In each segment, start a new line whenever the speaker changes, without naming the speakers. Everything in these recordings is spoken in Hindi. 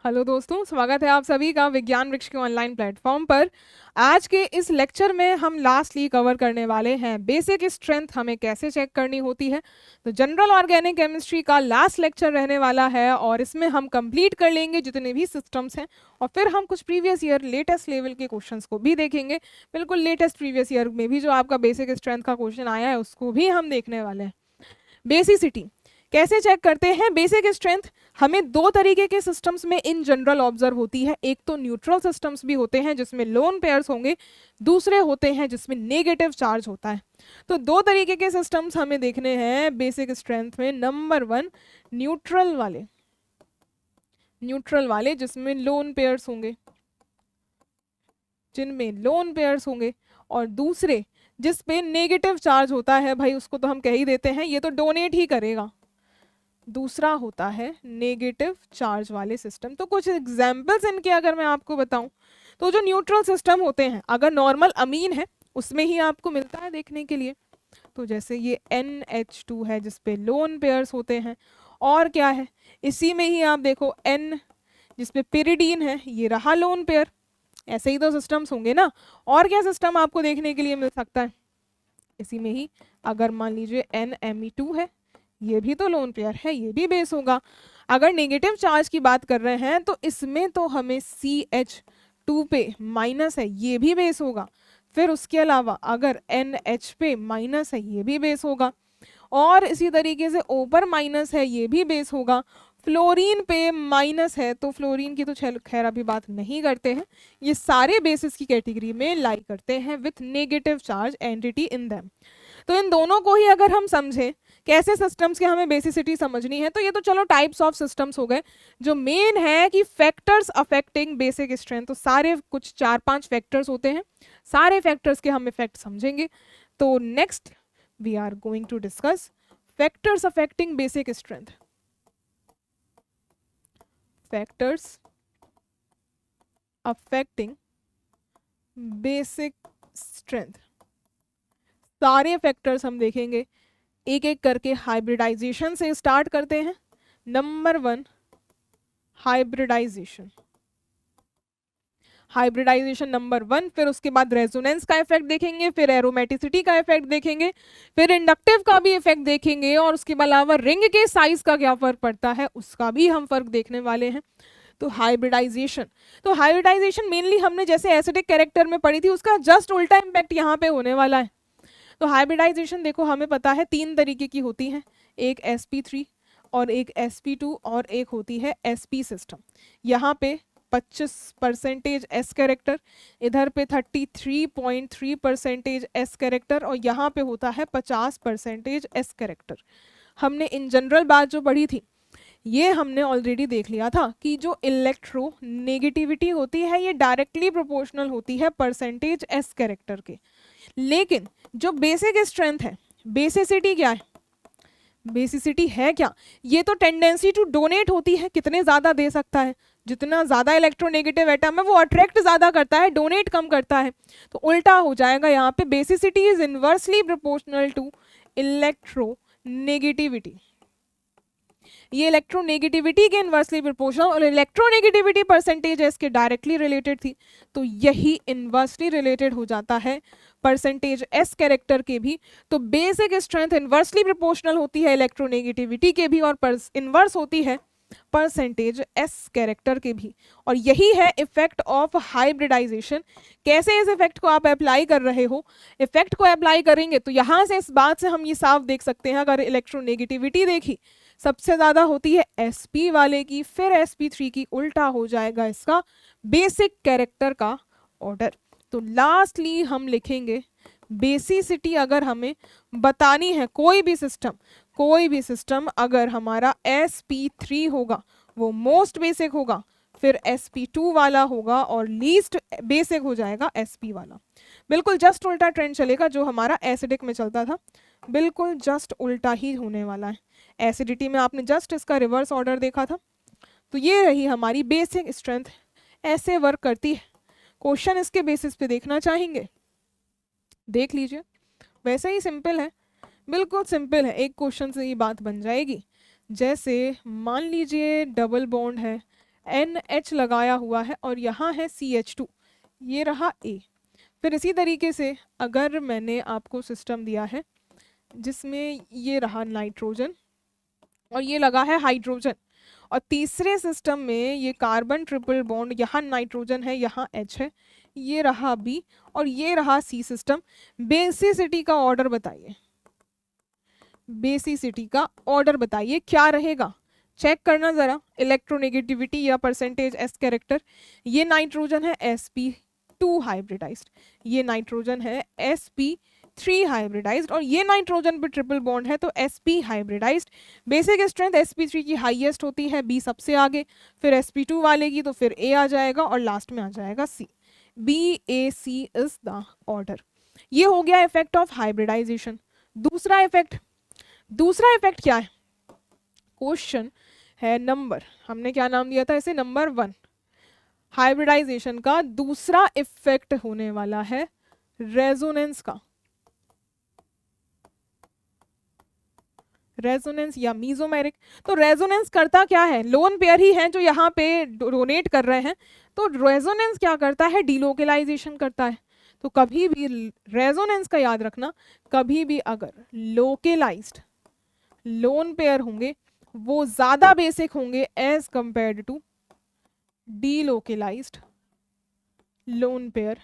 हेलो दोस्तों, स्वागत है आप सभी का विज्ञान वृक्ष के ऑनलाइन प्लेटफॉर्म पर। आज के इस लेक्चर में हम लास्टली कवर करने वाले हैं बेसिक स्ट्रेंथ हमें कैसे चेक करनी होती है। तो जनरल ऑर्गेनिक केमिस्ट्री का लास्ट लेक्चर रहने वाला है और इसमें हम कंप्लीट कर लेंगे जितने भी सिस्टम्स हैं और फिर हम कुछ प्रीवियस ईयर लेटेस्ट लेवल के क्वेश्चंस को भी देखेंगे। बिल्कुल लेटेस्ट प्रीवियस ईयर में भी जो आपका बेसिक स्ट्रेंथ का क्वेश्चन आया है उसको भी हम देखने वाले हैं। बेसिसिटी कैसे चेक करते हैं बेसिक स्ट्रेंथ? हमें दो तरीके के सिस्टम्स में इन जनरल ऑब्जर्व होती है। एक तो न्यूट्रल सिस्टम्स भी होते हैं जिसमें लोन पेयर्स होंगे, दूसरे होते हैं जिसमें नेगेटिव चार्ज होता है। तो दो तरीके के सिस्टम्स हमें देखने हैं बेसिक स्ट्रेंथ में। नंबर वन, न्यूट्रल वाले जिसमें लोन पेयर्स होंगे, और दूसरे जिस पे नेगेटिव चार्ज होता है, भाई उसको तो हम कह ही देते हैं ये तो डोनेट ही करेगा। दूसरा होता है नेगेटिव चार्ज वाले सिस्टम। तो कुछ एग्जांपल्स इनके अगर मैं आपको बताऊं तो जो न्यूट्रल सिस्टम होते हैं, अगर नॉर्मल अमीन है उसमें ही आपको मिलता है देखने के लिए। तो जैसे ये NH2 है जिसपे लोन पेयर्स होते हैं, और क्या है इसी में ही आप देखो N जिसपे पिरिडीन है, ये रहा लोन पेयर। ऐसे ही तो सिस्टम्स होंगे ना। और क्या सिस्टम आपको देखने के लिए मिल सकता है इसी में ही? अगर मान लीजिए NMe2 है, ये भी तो लोन पेयर है, ये भी बेस होगा। अगर नेगेटिव चार्ज की बात कर रहे हैं तो इसमें तो हमें CH2 पे माइनस है, ये भी बेस होगा। फिर उसके अलावा अगर NH पे माइनस है, ये भी बेस होगा। और इसी तरीके से O पर माइनस है, ये भी बेस होगा। फ्लोरीन पे माइनस है तो फ्लोरीन की तो खैर अभी बात नहीं करते हैं। ये सारे बेसिस की कैटेगरी में लाई करते हैं with negative charge entity in them. तो इन दोनों को ही अगर हम समझें कैसे सिस्टम्स की हमें बेसिसिटी समझनी है, तो ये तो चलो टाइप्स ऑफ सिस्टम्स हो गए। जो मेन है कि फैक्टर्स अफेक्टिंग बेसिक स्ट्रेंथ, तो सारे कुछ 4-5 फैक्टर्स होते हैं, सारे फैक्टर्स के हम इफेक्ट समझेंगे। तो next we are going to discuss factors affecting basic strength. Factors affecting basic strength, सारे फैक्टर्स हम देखेंगे एक एक करके। हाइब्रिडाइजेशन से स्टार्ट करते हैं। Number one, hybridization number one. फिर उसके बाद रेजोनेंस का इफेक्ट देखेंगे, फिर एरोमेटिसिटी का इफेक्ट देखेंगे, फिर इंडक्टिव का भी इफेक्ट देखेंगे, और उसके अलावा रिंग के साइज का क्या फर्क पड़ता है उसका भी हम फर्क देखने वाले हैं। तो हाइब्रिडाइजेशन मेनली हमने जैसे एसिडिक कैरेक्टर में पढ़ी थी उसका जस्ट उल्टा इम्पैक्ट यहाँ पे होने वाला है। तो हाइब्रिडाइजेशन देखो हमें पता है 3 तरीके की होती है, एक sp3 और एक sp2 और एक होती है sp सिस्टम। यहाँ पे 25% s कैरेक्टर, इधर पे 33.3% s कैरेक्टर, और यहाँ पे होता है 50% s कैरेक्टर। हमने इन जनरल बात जो पढ़ी थी ये हमने ऑलरेडी देख लिया था कि जो इलेक्ट्रोनेगेटिविटी होती है ये डायरेक्टली प्रोपोर्शनल होती है परसेंटेज s कैरेक्टर के। लेकिन जो बेसिक स्ट्रेंथ है, बेसिसिटी क्या है? बेसिसिटी है क्या? ये तो टेंडेंसी टू डोनेट होती है, कितने ज्यादा दे सकता है। जितना ज्यादा इलेक्ट्रोनेगेटिव एटम है वो अट्रैक्ट ज्यादा करता है, डोनेट कम करता है। तो उल्टा हो जाएगा यहाँ पे, basicity is inversely proportional to electronegativity. ये इलेक्ट्रोनेगेटिविटी के इनवर्सली प्रोपोर्शनल, और इलेक्ट्रोनेगेटिविटी परसेंटेज है इसके डायरेक्टली रिलेटेड थी, तो यही इनवर्सली रिलेटेड हो जाता है परसेंटेज एस कैरेक्टर के भी। तो बेसिक स्ट्रेंथ इनवर्सली प्रोपोर्शनल होती है इलेक्ट्रोनेगेटिविटी के भी, और इनवर्स होती है परसेंटेज एस कैरेक्टर के भी। और यही है इफेक्ट ऑफ हाइब्रिडाइजेशन। कैसे इस इफेक्ट को आप अप्लाई कर रहे हो? इफेक्ट को अप्लाई करेंगे तो यहाँ से इस बात से हम ये साफ देख सकते हैं, अगर इलेक्ट्रोनेगेटिविटी देखी सबसे ज्यादा होती है sp वाले की, फिर sp3 की, उल्टा हो जाएगा इसका बेसिक कैरेक्टर का ऑर्डर। तो लास्टली हम लिखेंगे बेसिसिटी। अगर हमें बतानी है कोई भी सिस्टम अगर हमारा sp3 होगा वो मोस्ट बेसिक होगा, फिर sp2 वाला होगा, और लीस्ट बेसिक हो जाएगा sp वाला। बिल्कुल जस्ट उल्टा ट्रेंड चलेगा जो हमारा एसिडिक में चलता था, बिल्कुल जस्ट उल्टा ही होने वाला है। एसिडिटी में आपने जस्ट इसका रिवर्स ऑर्डर देखा था। तो ये रही हमारी बेसिक स्ट्रेंथ, ऐसे वर्क करती है। क्वेश्चन इसके बेसिस पे देखना चाहेंगे, देख लीजिए। वैसे ही सिंपल है, बिल्कुल सिंपल है, एक क्वेश्चन से ये बात बन जाएगी। जैसे मान लीजिए डबल बॉन्ड है NH लगाया हुआ है और यहाँ है CH2, ये रहा A। फिर इसी तरीके से अगर मैंने आपको सिस्टम दिया है जिसमें ये रहा नाइट्रोजन और ये लगा है हाइड्रोजन, और तीसरे सिस्टम में ये कार्बन ट्रिपल बॉन्ड, यहाँ नाइट्रोजन है, यहाँ H है, ये रहा B और ये रहा C सिस्टम। बेसिसिटी का ऑर्डर बताइए, बेसिसिटी का ऑर्डर बताइए क्या रहेगा, चेक करना जरा, इलेक्ट्रोनेगेटिविटी या परसेंटेज एस कैरेक्टर। ये नाइट्रोजन है sp2 हाइब्रिडाइज्ड, ये नाइट्रोजन है sp3 हाइब्रिडाइज्ड और ये नाइट्रोजन पे ट्रिपल बॉन्ड है तो sp hybridised. Basic strength sp3 की हाईएस्ट होती है, b सबसे आगे, फिर sp2 वाले की तो फिर a आ जाएगा और लास्ट में आ जाएगा c। BAC is the order. ये हो गया इफेक्ट ऑफ हाइब्रिडाइजेशन। दूसरा इफेक्ट क्या है, क्वेश्चन है नंबर, हमने क्या नाम दिया था इसे, नंबर 1। हाइब्रिडाइजेशन का दूसरा इफेक्ट होने वाला है रेजोनेंस का, रेजोनेंस या मीजोमेरिक। तो रेजोनेंस करता क्या है, लोन पेयर ही है जो यहाँ पे डोनेट कर रहे हैं, तो रेजोनेंस क्या करता है, डिलोकलाइजेशन करता है। तो कभी भी रेजोनेंस का याद रखना, कभी भी अगर लोकलाइज्ड लोन पेयर होंगे वो ज्यादा बेसिक होंगे as compared to delocalized lone pair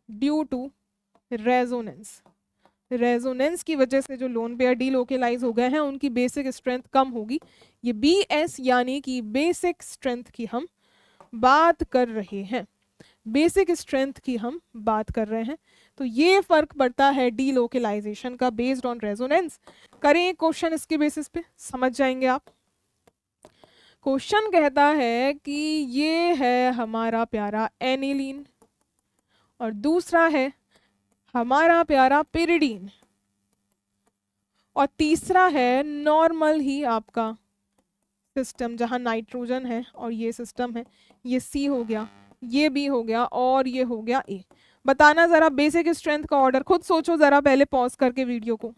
due to resonance. Resonance की वजह से जो लोन पेयर डीलोकलाइज हो गए हैं उनकी बेसिक स्ट्रेंथ कम होगी। ये BS यानी कि बेसिक स्ट्रेंथ की हम बात कर रहे हैं, बेसिक स्ट्रेंथ की हम बात कर रहे हैं। तो ये फर्क पड़ता है डीलोकलाइजेशन का बेस्ड ऑन रेजोनेंस। करें एक क्वेश्चन इसके बेसिस पे, समझ जाएंगे आप। क्वेश्चन कहता है कि ये है हमारा प्यारा एनिलीन और दूसरा है हमारा प्यारा पिरिडीन और तीसरा है नॉर्मल ही आपका सिस्टम जहां नाइट्रोजन है और ये सिस्टम है, ये C हो गया, ये B हो गया और ये हो गया A। बताना जरा बेसिक स्ट्रेंथ का ऑर्डर, खुद सोचो जरा पहले पॉज करके वीडियो को।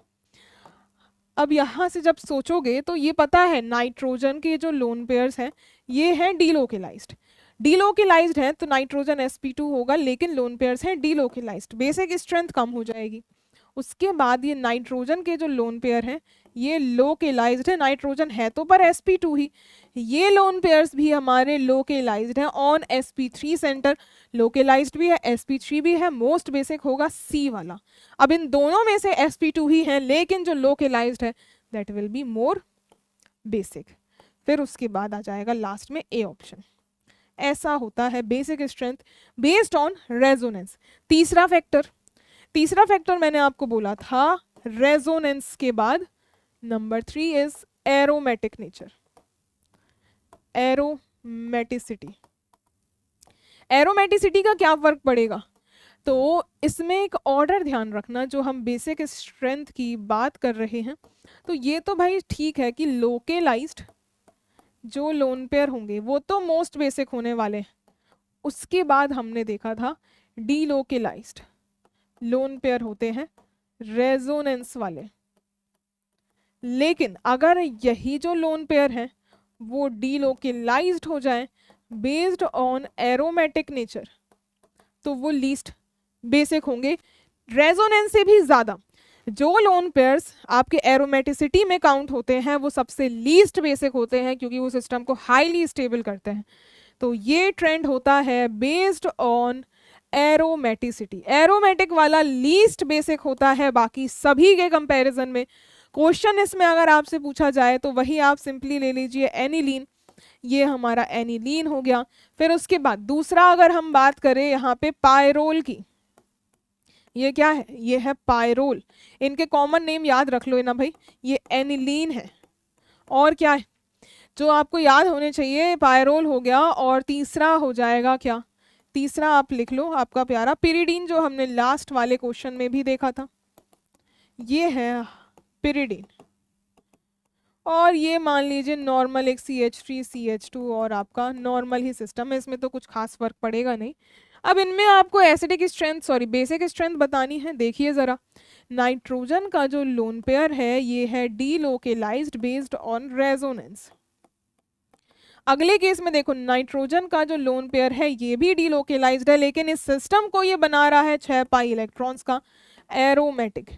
अब यहाँ से जब सोचोगे तो ये पता है नाइट्रोजन के जो लोन पेयर्स हैं ये हैं डीलोकलाइज्ड, डीलोकलाइज्ड है तो नाइट्रोजन sp2 होगा, लेकिन लोन पेयर्स हैं डीलोकलाइज्ड, बेसिक स्ट्रेंथ कम हो जाएगी। उसके बाद ये नाइट्रोजन के जो लोन पेयर हैं ये लोकलाइज्ड है, नाइट्रोजन है तो पर sp2 ही, ये लोन पेयर्स भी हमारे लोकलाइज्ड हैं ऑन sp3 सेंटर, लोकलाइज्ड भी है sp3 भी है, मोस्ट बेसिक होगा C वाला। अब इन दोनों में से sp2 ही है लेकिन जो लोकलाइज्ड है that will be more basic. फिर उसके बाद आ जाएगा लास्ट में A ऑप्शन। ऐसा होता है basic strength based on resonance. तीसरा फैक्टर मैंने आपको बोला था रेजोनेंस के बाद number 3 is aromatic nature, aromaticity. Aromaticity का क्या फर्क पड़ेगा, तो इसमें एक ऑर्डर ध्यान रखना, जो हम बेसिक स्ट्रेंथ की बात कर रहे हैं तो ये तो भाई ठीक है कि लोकलाइज्ड जो लोन पेयर होंगे वो तो मोस्ट बेसिक होने वाले हैं। उसके बाद हमने देखा था डीलोकलाइज्ड लोन पेयर होते हैं रेजोनेंस वाले, लेकिन अगर यही जो लोन पेयर हैं वो डीलोकलाइज्ड हो जाए बेस्ड ऑन एरोमेटिक नेचर तो वो लीस्ट बेसिक होंगे, रेजोनेंस से भी ज्यादा। जो लोन पेयर्स आपके एरोमेटिसिटी में काउंट होते हैं वो सबसे लीस्ट बेसिक होते हैं क्योंकि वो सिस्टम को हाईली स्टेबल करते हैं। तो ये ट्रेंड होता है बेस्ड ऑन एरोमेटिसिटी, एरोमेटिक वाला लीस्ट बेसिक होता है बाकी सभी के कंपैरिजन में। क्वेश्चन इसमें अगर आपसे पूछा जाए तो वही आप सिंपली ले लीजिए एनिलीन, ये हमारा एनिलीन हो गया। फिर उसके बाद दूसरा अगर हम बात करें यहाँ पे पायरोल की, ये क्या है, ये है पायरोल। इनके कॉमन नेम याद रख लो ना भाई, ये एनिलीन है और क्या है जो आपको याद होने चाहिए, पायरोल हो गया और तीसरा हो जाएगा क्या, तीसरा आप लिख लो आपका प्यारा पिरिडीन, जो हमने लास्ट वाले क्वेश्चन में भी देखा था, ये है पिरिडीन। और ये मान लीजिए नॉर्मल एक CH3 CH2 और आपका नॉर्मल ही सिस्टम है, इसमें तो कुछ खास फर्क पड़ेगा नहीं। अब इनमें आपको एसिडिक स्ट्रेंथ बेसिक स्ट्रेंथ बतानी है। देखिए जरा, नाइट्रोजन का जो लोन पेयर है ये है डीलोकलाइज्ड बेस्ड ऑन रेजोनेंस। अगले केस में देखो नाइट्रोजन का जो लोन पेयर है ये भी डीलोकेलाइज्ड है, लेकिन इस सिस्टम को ये बना रहा है 6 पाई इलेक्ट्रॉन्स का एरोमेटिक।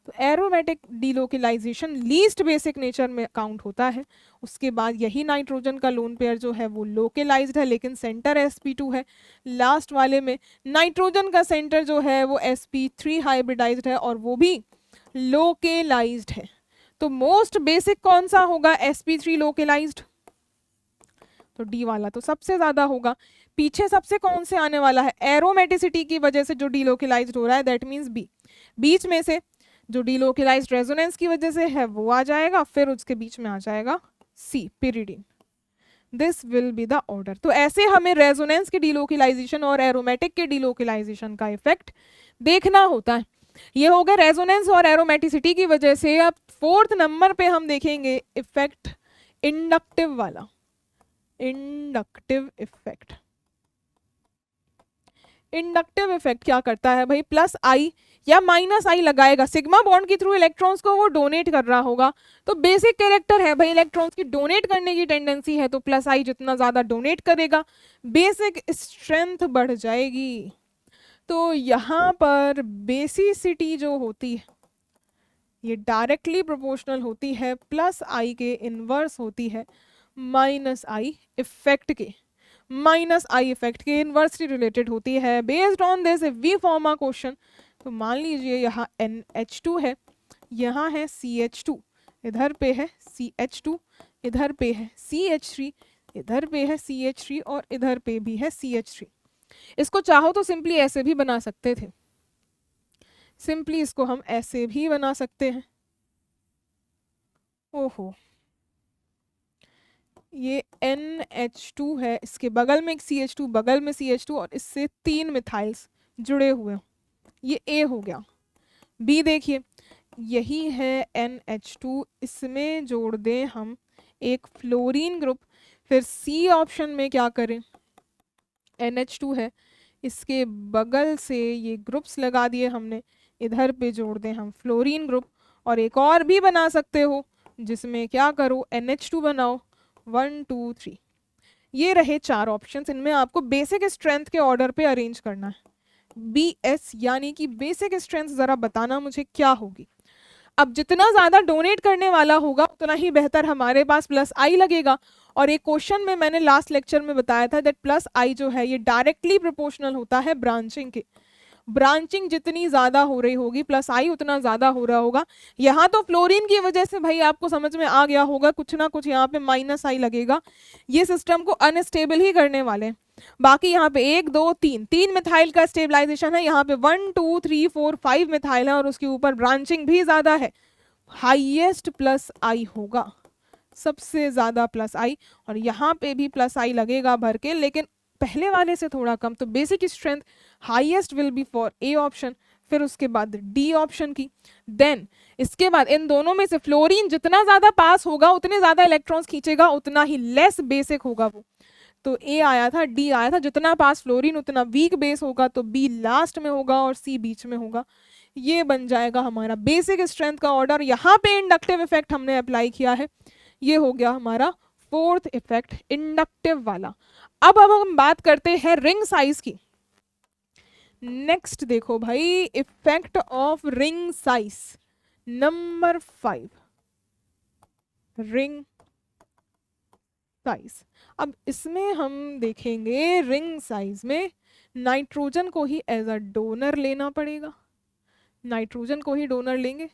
तो aromatic delocalisation least basic nature में काउंट होता है। उसके बाद यही नाइट्रोजन का लोन पेयर जो है वो लोकेलाइज्ड है, लेकिन सेंटर sp2 है। लास्ट वाले में नाइट्रोजन का सेंटर जो है वो sp3 हाइब्रिडाइज्ड है और वो भी लोकेलाइज्ड है। तो मोस्ट बेसिक कौन सा होगा? sp3 लोकेलाइज्ड, तो डी वाला तो सबसे ज्यादा होगा। पीछे सबसे कौन से आने वाला है? एरोमेटिसिटी की वजह से जो डीलोकेलाइज्ड हो रहा है, दैट मीन्स बी। बीच में से जो डीलोकेलाइज्ड रेजोनेंस की वजह से है वो आ जाएगा, फिर उसके बीच में आ जाएगा C, pyridine. This will be the order. तो ऐसे हमें रेजोनेंस के डीलोकेलाइजेशन और एरोमेटिक के डीलोकेलाइजेशन का इफेक्ट देखना होता है। ये हो गया रेजोनेंस और एरोमेटिसिटी की वजह से। अब 4th नंबर पे हम देखेंगे इफेक्ट इंडक्टिव वाला, इंडक्टिव इफेक्ट। इंडक्टिव इफेक्ट क्या करता है भाई? प्लस आई या माइनस आई लगाएगा, सिग्मा बॉन्ड के थ्रू इलेक्ट्रॉन्स को वो डोनेट कर रहा होगा। तो बेसिक कैरेक्टर है भाई इलेक्ट्रॉन्स की डोनेट करने की टेंडेंसी है, तो प्लस आई जितना ज्यादा डोनेट करेगा बेसिक स्ट्रेंथ बढ़ जाएगी। तो यहाँ पर बेसिसिटी जो होती है ये डायरेक्टली प्रोपोर्शनल होती है प्लस आई के इनवर्स होती है माइनस आई इफेक्ट के, माइनस आई इफेक्ट के इनवर्सली रिलेटेड होती है। Based on this if we form a question, तो मान लीजिए यहाँ NH2 है, यहाँ है CH2, इधर पे है CH2, इधर पे है CH3, इधर पे है CH3 और इधर पे भी है CH3। इसको चाहो तो सिंपली ऐसे भी बना सकते थे, सिंपली इसको हम ऐसे भी बना सकते हैं। ओहो, ये NH2 है, इसके बगल में एक CH2, बगल में CH2 और इससे 3 मिथाइल्स जुड़े हुए हैं, ये A हो गया। B देखिए यही है NH2, इसमें जोड़ दें हम एक फ्लोरीन ग्रुप। फिर C ऑप्शन में क्या करें? NH2 है, इसके बगल से ये ग्रुप्स लगा दिए हमने, इधर पे जोड़ दें हम फ्लोरीन ग्रुप। और एक और भी बना सकते हो जिसमें क्या करो, NH2 बनाओ, 1 2 3। ये रहे 4 ऑप्शंस, इनमें आपको बेसिक स्ट्रेंथ के ऑर्डर पे अरेंज करना है। BS यानी कि बेसिक स्ट्रेंथ जरा बताना मुझे क्या होगी। अब जितना ज्यादा डोनेट करने वाला होगा उतना ही बेहतर हमारे पास प्लस आई लगेगा। और एक क्वेश्चन में मैंने लास्ट लेक्चर में बताया था दैट प्लस आई जो है ये डायरेक्टली प्रोपोर्शनल होता है ब्रांचिंग के। ब्रांचिंग जितनी ज्यादा हो रही होगी प्लस आई उतना ज्यादा हो रहा होगा। यहाँ तो फ्लोरीन की वजह से भाई आपको समझ में आ गया होगा, कुछ ना कुछ यहाँ पे माइनस आई लगेगा, ये सिस्टम को अनस्टेबल ही करने वाले। बाकी यहाँ पे 1 2 3 मिथाइल का स्टेबलाइजेशन है, यहाँ पे 1 2 3 4 5 मिथाइल है और उसके ऊपर ब्रांचिंग भी ज्यादा है, हाईएस्ट प्लस आई होगा, सबसे ज्यादा प्लस आई। और यहाँ पे भी प्लस आई लगेगा भर के, लेकिन पहले वाले से थोड़ा कम। तो basic strength highest will be for A option, फिर उसके बाद डी ऑप्शन की। देन इसके बाद इन दोनों में से फ्लोरीन जितना ज्यादा पास होगा उतने ज्यादा इलेक्ट्रॉन्स खींचेगा, उतना ही लेस बेसिक होगा वो। तो ए आया था, डी आया था, जितना पास फ्लोरीन उतना वीक बेस होगा, तो बी लास्ट में होगा और सी बीच में होगा। ये बन जाएगा हमारा बेसिक स्ट्रेंथ का ऑर्डर। यहाँ पे इंडक्टिव इफेक्ट हमने अप्लाई किया है, ये हो गया हमारा 4th इफेक्ट इंडक्टिव वाला। अब हम बात करते हैं रिंग साइज की। नेक्स्ट देखो भाई, effect of ring size number 5, ring size. अब इसमें हम देखेंगे रिंग साइज में नाइट्रोजन को ही एज अ डोनर लेना पड़ेगा, नाइट्रोजन को ही डोनर लेंगे।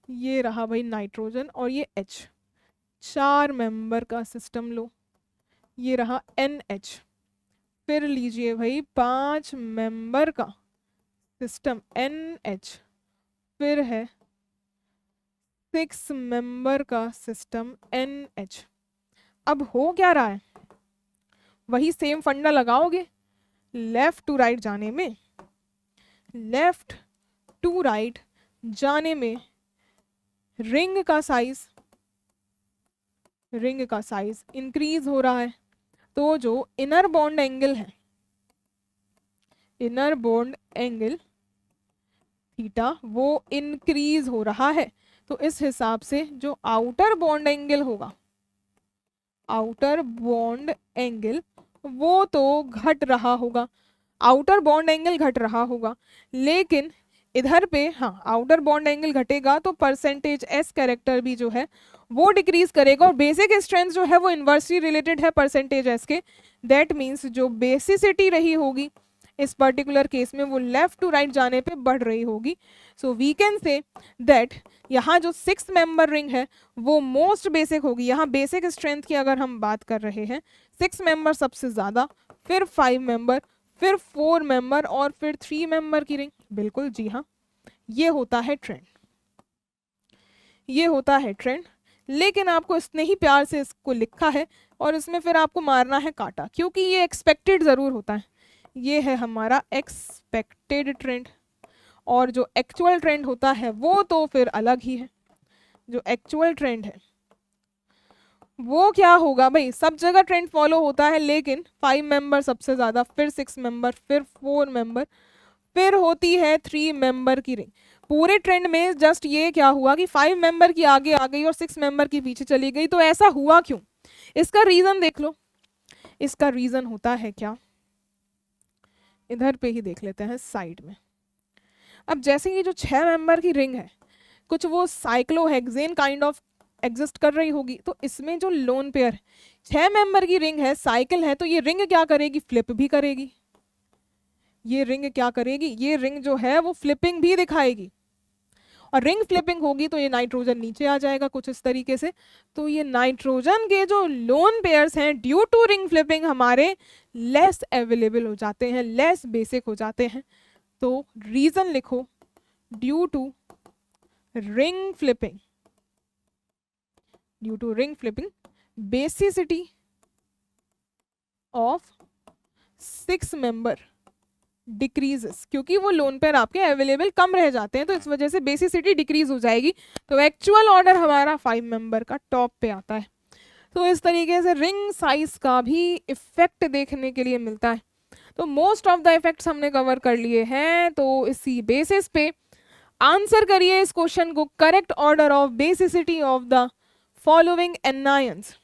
ये रहा भाई नाइट्रोजन और ये H, 4 मेंबर का सिस्टम लो, ये रहा NH। फिर लीजिए भाई 5 मेंबर का सिस्टम NH, फिर है 6 मेंबर का सिस्टम NH। अब हो क्या रहा है, वही सेम फंडा लगाओगे लेफ्ट टू राइट जाने में, लेफ्ट टू राइट जाने में रिंग का साइज इंक्रीज हो रहा है। तो जो इनर बॉन्ड एंगल है, इनर बॉन्ड एंगल थीटा, वो इंक्रीज हो रहा है। तो इस हिसाब से जो आउटर बॉन्ड एंगल होगा, आउटर बॉन्ड एंगल वो तो घट रहा होगा, आउटर बॉन्ड एंगल घट रहा होगा, लेकिन इधर पे हाँ आउटर बॉन्ड एंगल घटेगा तो परसेंटेज एस कैरेक्टर भी जो है वो डिक्रीज करेगा, और बेसिक स्ट्रेंथ जो है वो इन्वर्सली रिलेटेड है परसेंटेज एस के। दैट मीन्स जो बेसिसिटी रही होगी इस पर्टिकुलर केस में वो लेफ्ट टू राइट जाने पे बढ़ रही होगी। So we can say that यहाँ जो 6 मेंबर रिंग है वो मोस्ट बेसिक होगी। यहाँ बेसिक स्ट्रेंथ की अगर हम बात कर रहे हैं 6 मेंबर सबसे ज़्यादा, फिर 5 मेंबर, फिर 4 मेंबर और फिर 3 मेंबर की रिंग। बिल्कुल जी हाँ, ये होता है ट्रेंड, ये होता है ट्रेंड। लेकिन आपको इतने ही प्यार से इसको लिखा है और इसमें फिर आपको मारना है काटा, क्योंकि ये एक्सपेक्टेड ज़रूर होता है। ये है हमारा एक्सपेक्टेड ट्रेंड, और जो एक्चुअल ट्रेंड होता है वो तो फिर अलग ही है। जो एक्चुअल ट्रेंड है वो क्या होगा भाई, सब जगह ट्रेंड फॉलो होता है, लेकिन 5 मेंबर सबसे ज़्यादा, फिर 6 मेंबर, फिर 4 मेंबर, फिर होती है 3 मेंबर की रिंग। पूरे ट्रेंड में जस्ट ये क्या हुआ कि 5 मेंबर की आगे आ गई और 6 मेंबर की पीछे चली गई। तो ऐसा हुआ क्यों, इसका रीज़न देख लो। इसका रीज़न होता है क्या, इधर पे ही देख लेते हैं साइड में। अब जैसे ये जो 6 मेंबर की रिंग है कुछ वो साइक्लोहेक्सेन काइंड ऑफ एग्जिस्ट कर रही होगी, तो इसमें जो लोन पेयर है 6 मेंबर की रिंग है, साइकिल है, तो ये रिंग क्या करेगी, फ्लिप भी करेगी। ये रिंग क्या करेगी, ये रिंग जो है वो फ्लिपिंग भी दिखाएगी, और रिंग फ्लिपिंग होगी तो ये नाइट्रोजन नीचे आ जाएगा कुछ इस तरीके से। तो ये नाइट्रोजन के जो लोन पेयर्स हैं ड्यू टू रिंग फ्लिपिंग हमारे लेस अवेलेबल हो जाते हैं, लेस बेसिक हो जाते हैं। तो रीजन लिखो, due to ring flipping, due to ring flipping basicity of 6 member decreases, क्योंकि वो लोन पेयर आपके अवेलेबल कम रह जाते हैं तो इस वजह से बेसिसिटी डिक्रीज हो जाएगी। तो एक्चुअल ऑर्डर हमारा 5 मेंबर का टॉप पे आता है। तो इस तरीके से रिंग साइज का भी इफेक्ट देखने के लिए मिलता है। तो मोस्ट ऑफ द इफेक्ट्स हमने कवर कर लिए हैं। तो इसी बेसिस पे आंसर करिए इस क्वेश्चन को, correct order of basicity of the following anions.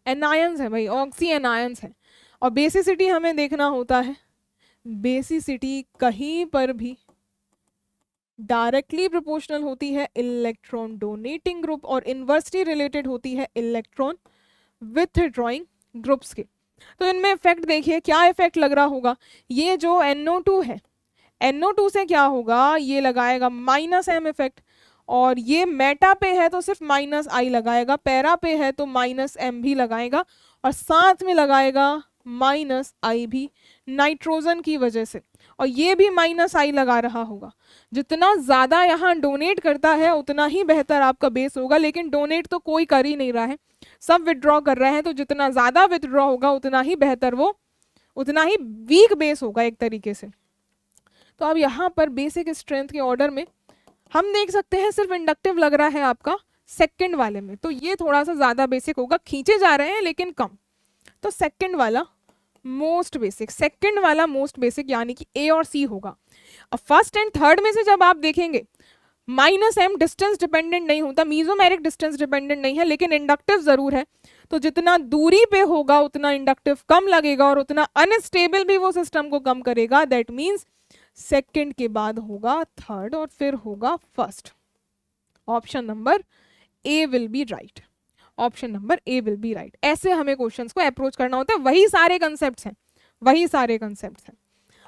Anions है भाई, ऑक्सी एनायंस है, और बेसिसिटी हमें देखना होता है, बेसिसिटी कहीं पर भी डायरेक्टली प्रोपोर्शनल होती है इलेक्ट्रॉन डोनेटिंग ग्रुप और इनवर्सली रिलेटेड होती है इलेक्ट्रॉन विथड्रॉइंग ग्रुप्स के। तो इनमें इफेक्ट देखिए, क्या इफेक्ट लग रहा होगा, ये जो NO2 है, NO2 से क्या होगा, ये लगाएगा -m इफेक्ट, और ये मेटा पे है तो सिर्फ -I लगाएगा, पैरा पे है तो -m भी लगाएगा, और साथ में लगाएगा -I भी नाइट्रोजन की वजह से, और ये भी -I लगा रहा होगा। जितना ज़्यादा यहाँ डोनेट करता है उतना ही बेहतर आपका बेस होगा, लेकिन डोनेट तो कोई कर ही नहीं रहा है, सब विथड्रॉ कर रहे हैं, तो जितना ज़्यादा विथड्रॉ होगा उतना ही बेहतर, वो उतना ही वीक बेस होगा एक तरीके से। तो अब यहाँ पर बेसिक स्ट्रेंथ के ऑर्डर में हम देख सकते हैं सिर्फ इंडक्टिव लग रहा है आपका सेकंड वाले में, तो ये थोड़ा सा ज़्यादा बेसिक होगा, खींचे जा रहे हैं लेकिन कम। तो सेकंड वाला मोस्ट बेसिक, सेकंड वाला मोस्ट बेसिक यानी कि A और C होगा। अब फर्स्ट एंड थर्ड में से जब आप देखेंगे -m डिस्टेंस डिपेंडेंट नहीं होता, मीजोमेरिक डिस्टेंस डिपेंडेंट नहीं है, लेकिन इंडक्टिव जरूर है। तो जितना दूरी पे होगा उतना इंडक्टिव कम लगेगा और उतना अनस्टेबल भी वो सिस्टम को कम करेगा। दैट मीन्स सेकंड के बाद होगा थर्ड और फिर होगा first. Option number A will be right, option number A will be right. ऐसे हमें क्वेश्चंस को अप्रोच करना होता है, वही सारे कंसेप्ट्स हैं, वही सारे कंसेप्ट्स हैं।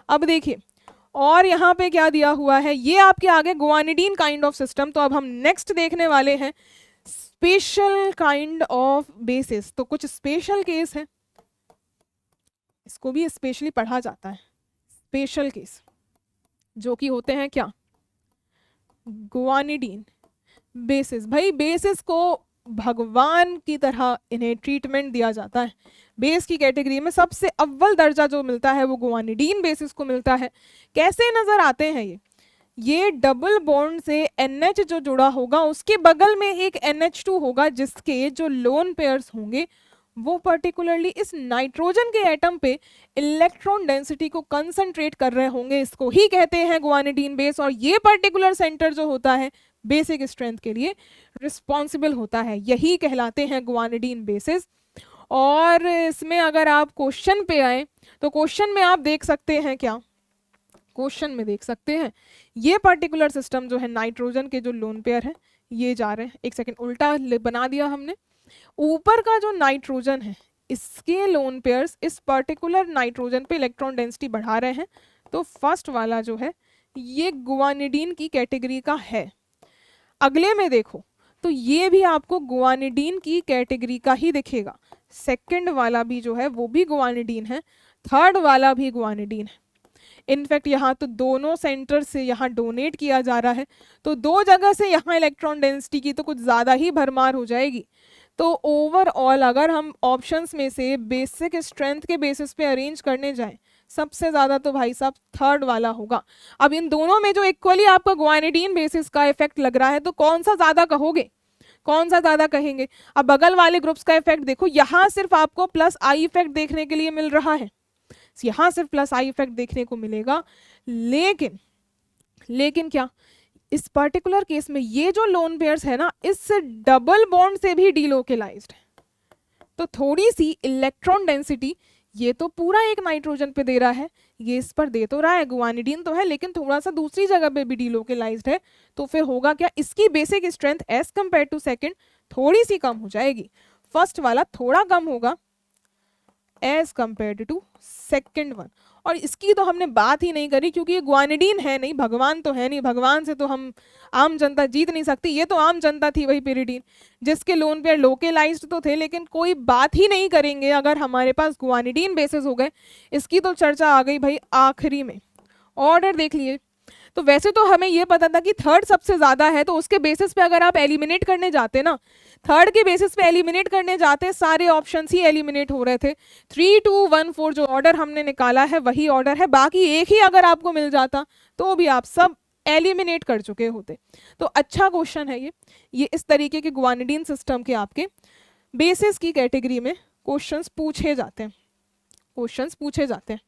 अब देखिए और यहाँ पे क्या दिया हुआ है, ये आपके आगे गुआनिडीन काइंड ऑफ सिस्टम। तो अब हम नेक्स्ट देखने वाले हैं स्पेशल काइंड ऑफ बेसिस। तो कुछ स्पेशल केस है, इसको भी स्पेशली पढ़ा जाता है, स्पेशल केस, जो कि होते हैं क्या, गुआनिडीन बेसिस। भाई बेसिस को भगवान की तरह इन्हें ट्रीटमेंट दिया जाता है। बेस की कैटेगरी में सबसे अव्वल दर्जा जो मिलता है वो गुआनिडीन बेसिस को मिलता है। कैसे नजर आते हैं ये डबल बॉन्ड से NH जो जुड़ा होगा उसके बगल में एक NH2 होगा, जिसके जो लोन पेयर्स होंगे वो पर्टिकुलरली इस नाइट्रोजन के एटम पे इलेक्ट्रॉन डेंसिटी को कंसंट्रेट कर रहे होंगे। इसको ही कहते हैं गुआनिडीन बेस। और ये पर्टिकुलर सेंटर जो होता है बेसिक स्ट्रेंथ के लिए रिस्पॉन्सिबल होता है। यही कहलाते हैं गुआनिडीन बेसिस। और इसमें अगर आप क्वेश्चन पे आए तो क्वेश्चन में आप देख सकते हैं क्या, क्वेश्चन में देख सकते हैं ये पर्टिकुलर सिस्टम जो है नाइट्रोजन के जो लोन पेयर है ये जा रहे हैं, एक सेकेंड उल्टा बना दिया हमने, ऊपर का जो नाइट्रोजन है इसके लोन पेयर्स इस पर्टिकुलर नाइट्रोजन पे इलेक्ट्रॉन डेंसिटी बढ़ा रहे हैं, तो फर्स्ट वाला जो है ये गुआनिडीन की कैटेगरी का है। अगले में देखो तो ये भी आपको गुआनिडीन की कैटेगरी का ही दिखेगा, सेकंड वाला भी जो है वो भी गुआनिडीन है, थर्ड वाला भी गुआनिडीन है। इनफैक्ट यहाँ तो दोनों सेंटर से यहाँ डोनेट किया जा रहा है, तो दो जगह से यहाँ इलेक्ट्रॉन डेंसिटी की तो कुछ ज़्यादा ही भरमार हो जाएगी। तो ओवरऑल अगर हम ऑप्शंस में से बेसिक स्ट्रेंथ के बेसिस पे अरेंज करने जाएं, सबसे ज़्यादा तो भाई साहब थर्ड वाला होगा। अब इन दोनों में जो इक्वली आपका गुआनिडीन बेसिस का इफेक्ट लग रहा है तो कौन सा ज़्यादा कहोगे, कौन सा ज़्यादा कहेंगे? अब बगल वाले ग्रुप्स का इफेक्ट देखो, यहाँ सिर्फ आपको प्लस आई इफेक्ट देखने के लिए मिल रहा है, यहाँ सिर्फ प्लस आई इफेक्ट देखने को मिलेगा, लेकिन क्या इस पर्टिकुलर केस में ये जो लोन पेयर्स है ना इस डबल बॉन्ड से भी डीलोकेलाइज्ड है, तो थोड़ी सी इलेक्ट्रॉन डेंसिटी ये तो पूरा एक नाइट्रोजन पे दे रहा है, ये इस पर दे तो रहा है, गुआनिडीन तो है लेकिन थोड़ा सा दूसरी जगह पे भी डीलोकेलाइज्ड है, तो फिर होगा क्या, इसकी basic strength as compare to second थोड़ी सी कम हो जाएगी, फर्स्ट वाला थोड़ा कम होगा as compared to second one. और इसकी तो हमने बात ही नहीं करी क्योंकि ये गुआनिडीन है नहीं, भगवान तो है नहीं, भगवान से तो हम आम जनता जीत नहीं सकती, ये तो आम जनता थी वही पिरिडीन जिसके लोन पेयर लोकेलाइज्ड तो थे, लेकिन कोई बात ही नहीं करेंगे अगर हमारे पास गुआनिडीन बेसिस हो गए। इसकी तो चर्चा आ गई भाई आखिरी में। ऑर्डर देख लिए, तो वैसे तो हमें ये पता था कि थर्ड सबसे ज्यादा है, तो उसके बेसिस पे अगर आप एलिमिनेट करने जाते ना, थर्ड के बेसिस पे एलिमिनेट करने जाते सारे ऑप्शंस ही एलिमिनेट हो रहे थे। 3 2 1 4 जो ऑर्डर हमने निकाला है वही ऑर्डर है, बाकी एक ही अगर आपको मिल जाता तो भी आप सब एलिमिनेट कर चुके होते। तो अच्छा क्वेश्चन है ये इस तरीके के गुआनिडीन सिस्टम के आपके बेसिस की कैटेगरी में क्वेश्चंस पूछे जाते हैं, क्वेश्चंस पूछे जाते हैं।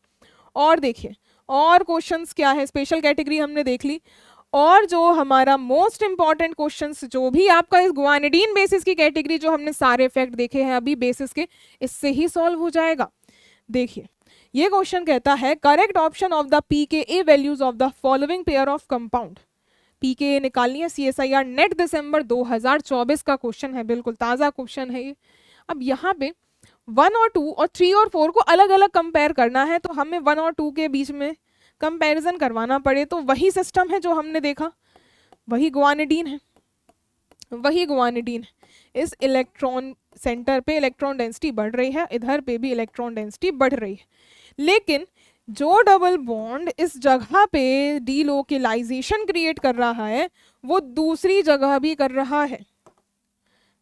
और देखिए और क्वेश्चंस क्या है, स्पेशल कैटेगरी हमने देख ली, और जो हमारा मोस्ट इंपॉर्टेंट क्वेश्चंस जो भी आपका इस गुआनिडीन बेसिस की कैटेगरी जो हमने सारे इफेक्ट देखे हैं अभी बेसिस के, इससे ही सॉल्व हो जाएगा। देखिए ये क्वेश्चन कहता है correct option of the pKa values of the following pair of compound. PKa निकालनी है, सीएसआईआर नेट दिसंबर 2024 का क्वेश्चन है, बिल्कुल ताज़ा क्वेश्चन है ये। अब यहाँ पे 1 और 2 और 3 और 4 को अलग अलग कंपेयर करना है, तो हमें 1 और 2 के बीच में कंपैरिजन करवाना पड़े, तो वही सिस्टम है जो हमने देखा, वही गुआनिडीन है, वही गुआनिडीन है। इस इलेक्ट्रॉन सेंटर पे इलेक्ट्रॉन डेंसिटी बढ़ रही है, इधर पे भी इलेक्ट्रॉन डेंसिटी बढ़ रही है, लेकिन जो डबल बॉन्ड इस जगह पे डीलोकेलाइजेशन क्रिएट कर रहा है वो दूसरी जगह भी कर रहा है।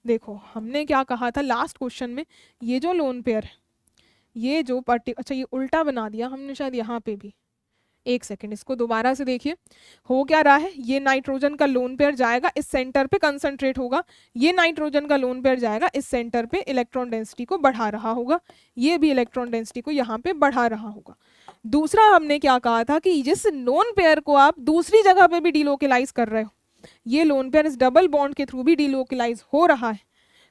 देखो हमने क्या कहा था लास्ट क्वेश्चन में, ये जो लोन पेयर है ये जो अच्छा ये उल्टा बना दिया हमने शायद यहाँ पे भी, एक सेकेंड इसको दोबारा से देखिए, हो क्या रहा है, ये नाइट्रोजन का लोन पेयर जाएगा इस सेंटर पे कंसंट्रेट होगा, ये नाइट्रोजन का लोन पेयर जाएगा इस सेंटर पे इलेक्ट्रॉन डेंसिटी को बढ़ा रहा होगा, ये भी इलेक्ट्रॉन डेंसिटी को यहाँ पे बढ़ा रहा होगा। दूसरा हमने क्या कहा था कि जिस लोन पेयर को आप दूसरी जगह पे भी डीलोकेलाइज कर रहे हो, ये लोन पेयर इस डबल बॉन्ड के थ्रू भी डीलोकेलाइज हो रहा है,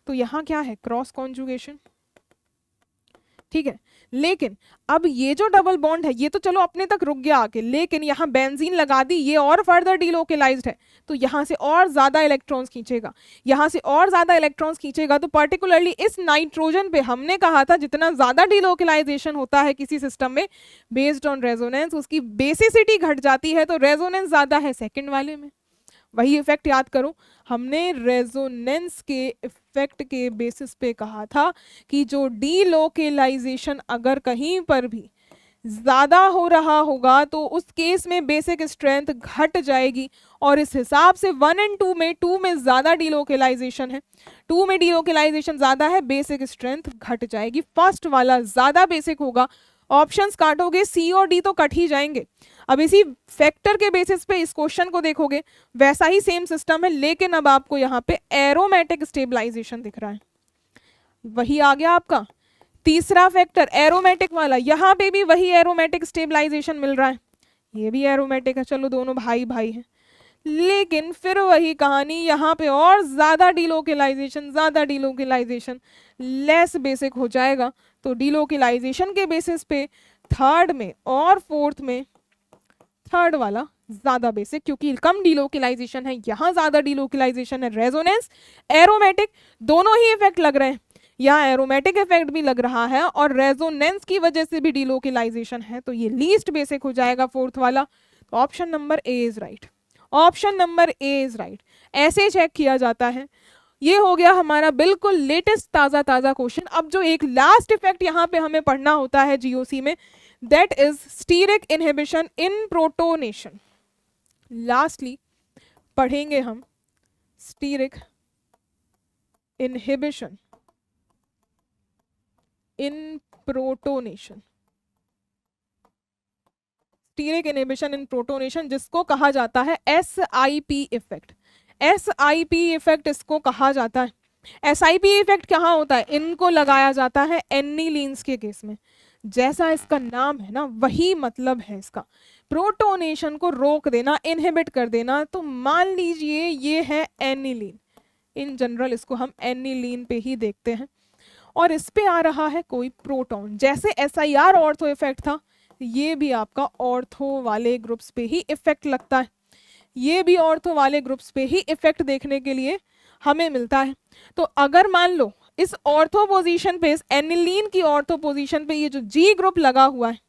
तो यहाँ क्या है क्रॉस कॉन्जुगेशन, ठीक है। लेकिन अब ये जो डबल बॉन्ड है ये तो चलो अपने तक रुक गया आके, लेकिन यहाँ बेंजीन लगा दी, ये और फर्दर डीलोकेलाइज्ड है, तो यहाँ से और ज्यादा इलेक्ट्रॉन्स खींचेगा, यहाँ से और ज्यादा इलेक्ट्रॉन्स खींचेगा, तो पर्टिकुलरली इस नाइट्रोजन पे हमने कहा था जितना ज्यादा डीलोकेलाइजेशन होता है किसी सिस्टम में बेस्ड ऑन रेजोनेंस उसकी बेसिसिटी घट जाती है, तो रेजोनेंस ज्यादा है सेकेंड वाले में। वही इफेक्ट याद करो, हमने रेजोनेंस के इफेक्ट के बेसिस पे कहा था कि जो डीलोकेलाइजेशन अगर कहीं पर भी ज्यादा हो रहा होगा तो उस केस में बेसिक स्ट्रेंथ घट जाएगी, और इस हिसाब से 1 और 2 में ज्यादा डीलोकेलाइजेशन है, 2 में डीलोकेलाइजेशन ज्यादा है, बेसिक स्ट्रेंथ घट जाएगी, फर्स्ट वाला ज्यादा बेसिक होगा। ऑप्शंस काटोगे सी और डी तो कट ही जाएंगे। अब इसी फैक्टर के बेसिस पे इस क्वेश्चन को देखोगे वैसा ही सेम सिस्टम है, लेकिन अब आपको यहाँ पे एरोमेटिक स्टेबलाइजेशन दिख रहा है, वही आ गया आपका तीसरा फैक्टर एरोमेटिक वाला, यहाँ पे भी वही एरोमेटिक स्टेबलाइजेशन मिल रहा है, ये भी एरोमेटिक है, चलो दोनों भाई भाई हैं, लेकिन फिर वही कहानी, यहाँ पे और ज़्यादा डिलोकलाइजेशन लेस बेसिक हो जाएगा। तो डिलोकलाइजेशन के बेसिस पे थर्ड में और फोर्थ में थर्ड वाला ज़्यादा बेसिक, क्योंकि कम डिलोकलाइजेशन है, यहाँ ज़्यादा डिलोकलाइजेशन है। रेजोनेंस एरोमेटिक दोनों ही इफेक्ट लग रहे हैं, यहाँ एरोमेटिक इफेक्ट भी लग रहा है और रेजोनेंस की वजह से भी डिलोकलाइजेशन है, तो ये लीस्ट बेसिक हो जाएगा फोर्थ वाला। तो option number A is right, option number A is right. ऐसे चेक किया जाता है। ये हो गया हमारा बिल्कुल लेटेस्ट ताज़ा क्वेश्चन। अब जो एक लास्ट इफेक्ट यहाँ पे हमें पढ़ना होता है जीओसी में, that is steric inhibition in protonation. Lastly पढ़ेंगे हम steric inhibition in protonation, steric inhibition in protonation, जिसको कहा जाता है SIP इफेक्ट। SIP इफेक्ट इसको कहा जाता है। SIP इफेक्ट कहाँ होता है? इनको लगाया जाता है एनिलीन्स के केस में। जैसा इसका नाम है ना, वही मतलब है इसका, प्रोटोनेशन को रोक देना, इनहिबिट कर देना। तो मान लीजिए ये है एनिलीन, इन जनरल इसको हम एनिलीन पे ही देखते हैं, और इस पे आ रहा है कोई प्रोटॉन। जैसे SIR ऑर्थो इफेक्ट था, ये भी आपका ऑर्थो वाले ग्रुप्स पे ही इफेक्ट लगता है, ये भी ऑर्थो वाले ग्रुप्स पे ही इफेक्ट देखने के लिए हमें मिलता है। तो अगर मान लो इस ऑर्थो पोजीशन पे, इस एनिलीन की ऑर्थो पोजीशन पे ये जो G ग्रुप लगा हुआ है,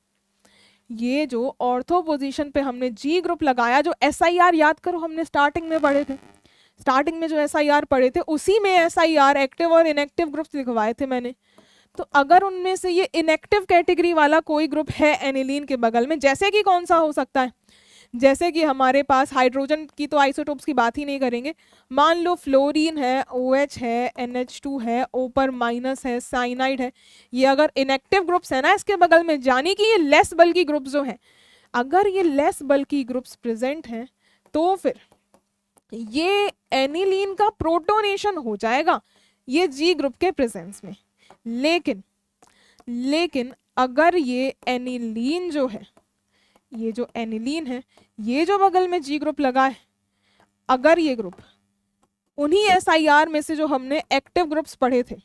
ये जो ऑर्थो पोजीशन पे हमने G ग्रुप लगाया, जो SIR याद करो हमने स्टार्टिंग में पढ़े थे, स्टार्टिंग में जो SIR पढ़े थे उसी में SIR एक्टिव और इनएक्टिव ग्रुप्स लिखवाए थे मैंने। तो अगर उनमें से ये इनएक्टिव कैटेगरी वाला कोई ग्रुप है एनिलीन के बगल में, जैसे कि कौन सा हो सकता है, जैसे कि हमारे पास हाइड्रोजन की तो आइसोटोप्स की बात ही नहीं करेंगे, मान लो फ्लोरीन है, OH है, NH2 है, O पर माइनस है, साइनाइड है, ये अगर इनएक्टिव ग्रुप्स है ना इसके बगल में, जानी कि ये लेस बल्की ग्रुप्स जो हैं, अगर ये लेस बल्की ग्रुप्स प्रेजेंट हैं तो फिर ये एनिलीन का प्रोटोनेशन हो जाएगा ये G ग्रुप के प्रेजेंस में। लेकिन अगर ये एनिलीन जो है, ये जो एनिलीन है, ये जो बगल में G ग्रुप लगा है, अगर ये ग्रुप उन्हीं SIR में से जो हमने एक्टिव ग्रुप्स पढ़े थे,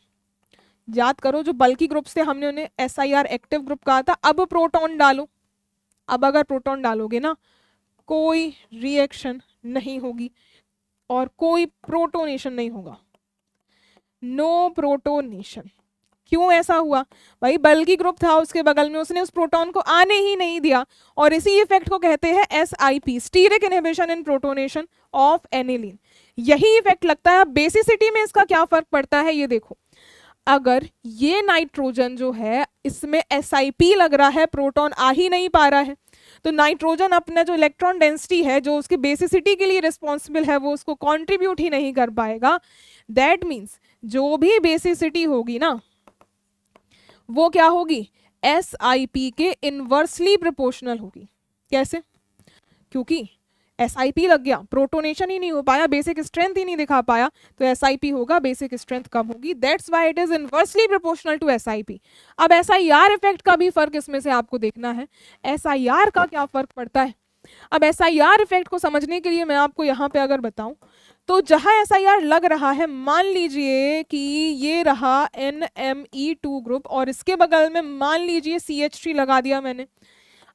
याद करो जो बल्कि ग्रुप्स थे हमने उन्हें SIR एक्टिव ग्रुप कहा था। अब प्रोटॉन डालो, अब अगर प्रोटॉन डालोगे ना, कोई रिएक्शन नहीं होगी और कोई प्रोटोनेशन नहीं होगा, नो प्रोटोनेशन। क्यों ऐसा हुआ भाई? बल्कि ग्रुप था उसके बगल में, उसने उस प्रोटॉन को आने ही नहीं दिया, और इसी इफेक्ट को कहते हैं SIP, steric inhibition in protonation of aniline. यही इफेक्ट लगता है। बेसिसिटी में इसका क्या फर्क पड़ता है ये देखो, अगर ये नाइट्रोजन जो है इसमें SIP लग रहा है, प्रोटॉन आ ही नहीं पा रहा है, तो नाइट्रोजन अपना जो इलेक्ट्रॉन डेंसिटी है, जो उसकी बेसिसिटी के लिए रिस्पॉन्सिबल है, वो उसको कॉन्ट्रीब्यूट ही नहीं कर पाएगा। दैट मीन्स जो भी बेसिसिटी होगी ना, वो क्या होगी? SIP के इनवर्सली प्रोपोर्शनल होगी। कैसे? क्योंकि SIP लग गया, प्रोटोनेशन ही नहीं हो पाया, बेसिक स्ट्रेंथ ही नहीं दिखा पाया, तो SIP होगा, बेसिक स्ट्रेंथ कम होगी। That's why it is inversely proportional to SIP। अब SIR इफेक्ट का भी फर्क इसमें से आपको देखना है। SIR का क्या फर्क पड़ता है? अब SIR इफेक्ट को समझने के लिए मैं आपको यहाँ पे अगर बताऊं, तो जहां SIR लग रहा है, मान लीजिए कि ये रहा NME2 ग्रुप और इसके बगल में मान लीजिए CH3 लगा दिया मैंने।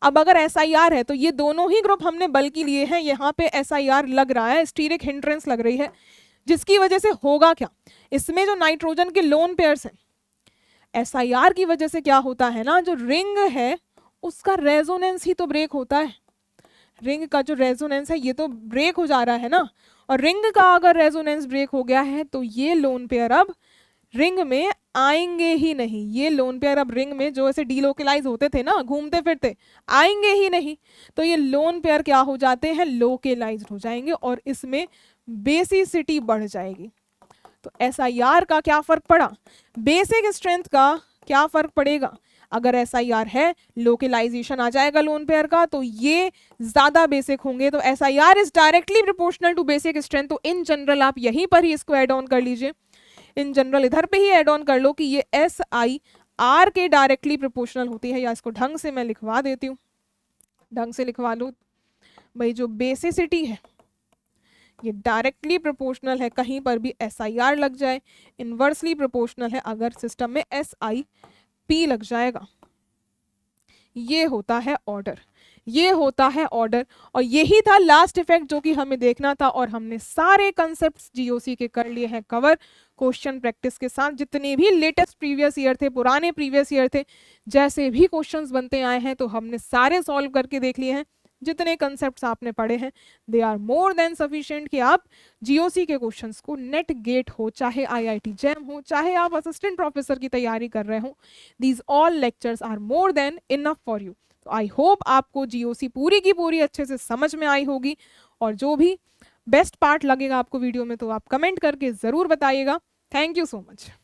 अब अगर SIR है तो ये दोनों ही ग्रुप हमने बल्कि लिए हैं, यहाँ पे SIR लग रहा है, स्टीरिक हिंड्रेंस लग रही है, जिसकी वजह से होगा क्या, इसमें जो नाइट्रोजन के लोन पेयर्स हैं, SIR की वजह से क्या होता है ना, जो रिंग है उसका रेजोनेंस ही तो ब्रेक होता है। रिंग का जो रेजोनेंस है ये तो ब्रेक हो जा रहा है ना, और रिंग का अगर रेजोनेंस ब्रेक हो गया है तो ये लोन पेयर अब रिंग में आएंगे ही नहीं। ये लोन पेयर अब रिंग में जो ऐसे डीलोकलाइज होते थे ना, घूमते फिरते, आएंगे ही नहीं। तो ये लोन पेयर क्या हो जाते हैं? लोकलाइज्ड हो जाएंगे और इसमें बेसिसिटी बढ़ जाएगी। तो SIR का क्या फर्क पड़ा? बेसिक स्ट्रेंथ का क्या फर्क पड़ेगा? अगर SIR है, लोकलाइजेशन आ जाएगा लोन पेयर का, तो ये ज्यादा बेसिक होंगे। तो SIR is directly proportional to basic strength. तो इन जनरल आप यहीं पर ही इसको एड ऑन कर लीजिए, इन जनरल इधर पे ही एड ऑन कर लो कि ये SIR के डायरेक्टली प्रोपोर्शनल होती है। या इसको ढंग से मैं लिखवा देती हूँ, ढंग से लिखवा लो भाई, जो बेसिसिटी है ये डायरेक्टली प्रोपोर्शनल है, कहीं पर भी SIR लग जाए, इनवर्सली प्रोपोर्शनल है अगर सिस्टम में SIP लग जाएगा। ये होता है ऑर्डर, ये होता है ऑर्डर। और यही था लास्ट इफेक्ट जो कि हमें देखना था, और हमने सारे कंसेप्ट्स जीओसी के कर लिए हैं कवर क्वेश्चन प्रैक्टिस के साथ। जितने भी लेटेस्ट प्रीवियस ईयर थे, पुराने प्रीवियस ईयर थे, जैसे भी क्वेश्चंस बनते आए हैं तो हमने सारे सॉल्व करके देख लिए हैं। जितने कंसेप्ट्स आपने पढ़े हैं they are more than sufficient कि आप जीओसी के क्वेश्चंस को नेट गेट हो, चाहे IIT जैम हो, चाहे आप असिस्टेंट प्रोफेसर की तैयारी कर रहे हो, these all lectures are more than enough for you. तो आई होप आपको जीओसी पूरी की पूरी अच्छे से समझ में आई होगी, और जो भी बेस्ट पार्ट लगेगा आपको वीडियो में तो आप कमेंट करके ज़रूर बताइएगा। Thank you so much.